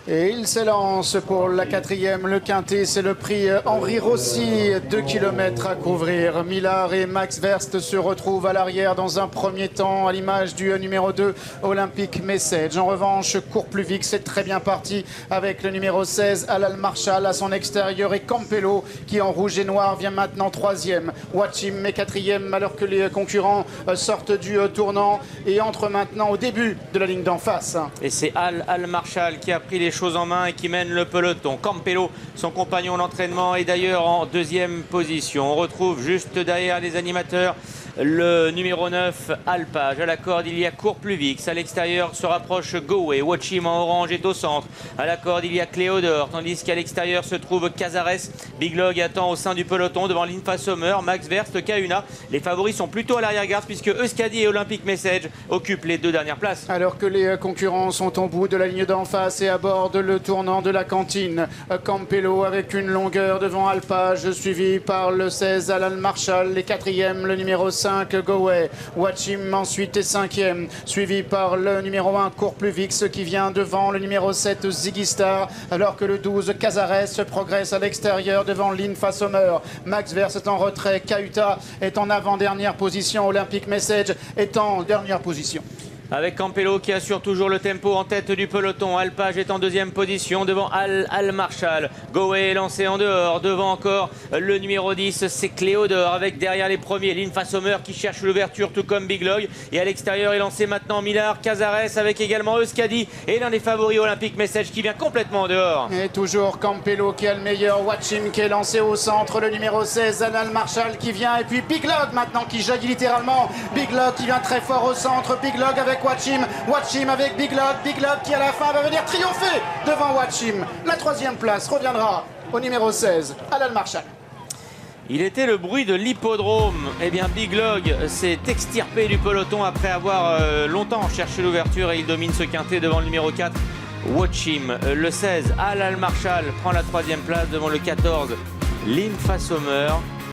Et il s'élance pour la quatrième, le quintet, c'est le prix Henri Rossi, 2 km à couvrir. Millard et Max Verst se retrouvent à l'arrière dans un premier temps, à l'image du numéro 2, Olympic Message. En revanche, court plus vite, c'est très bien parti avec le numéro 16, Alal Marshall à son extérieur et Campello qui en rouge et noir vient maintenant troisième. Watchim est quatrième alors que les concurrents sortent du tournant et entrent maintenant au début de la ligne d'en face. Et c'est Al Marshall qui a pris les choses en main et qui mène le peloton. Campello, son compagnon d'entraînement, est d'ailleurs en deuxième position. On retrouve juste derrière les animateurs le numéro 9, Alpage. À la corde, il y a Court Pluvix. À l'extérieur se rapproche Goé. Watchim en orange est au centre. À la corde, il y a Cléodore. Tandis qu'à l'extérieur se trouve Cazares. Big Log attend au sein du peloton devant Linfa Sommer, Max Verst, Kahuna. Les favoris sont plutôt à l'arrière-garde puisque Euskadi et Olympic Message occupent les deux dernières places. Alors que les concurrents sont au bout de la ligne d'en face et abordent le tournant de la cantine. Campello avec une longueur devant Alpage, suivi par le 16 Alal Marshall. Les quatrièmes, le numéro 5 Goé. Watchim ensuite est cinquième, suivi par le numéro 1 Court Pluvix qui vient devant le numéro 7 Ziggy Star, alors que le 12 Cazares progresse à l'extérieur devant Linfa Sommer. Max Verst est en retrait, Kahuta est en avant-dernière position, Olympic Message est en dernière position. Avec Campello qui assure toujours le tempo en tête du peloton. Alpage est en deuxième position devant Al Marshall. Goé est lancé en dehors. Devant encore le numéro 10, c'est Cléodore avec derrière les premiers Linfa Sommer qui cherche l'ouverture tout comme Big Log. Et à l'extérieur est lancé maintenant Millard, Cazares avec également Euskadi et l'un des favoris Olympic Message qui vient complètement en dehors. Et toujours Campello qui a le meilleur. Watchim qui est lancé au centre. Le numéro 16, Al Marshall qui vient. Et puis Big Log maintenant qui jaillit littéralement. Big Log qui vient très fort au centre. Big Log avec Watchim avec Big Log qui à la fin va venir triompher devant Watchim. La troisième place reviendra au numéro 16, Alal Marshall. Il était le bruit de l'hippodrome. Eh bien, Big Log s'est extirpé du peloton après avoir longtemps cherché l'ouverture et il domine ce quintet devant le numéro 4, Watchim. Le 16, Alal Marshall prend la troisième place devant le 14, Linfa Sommer.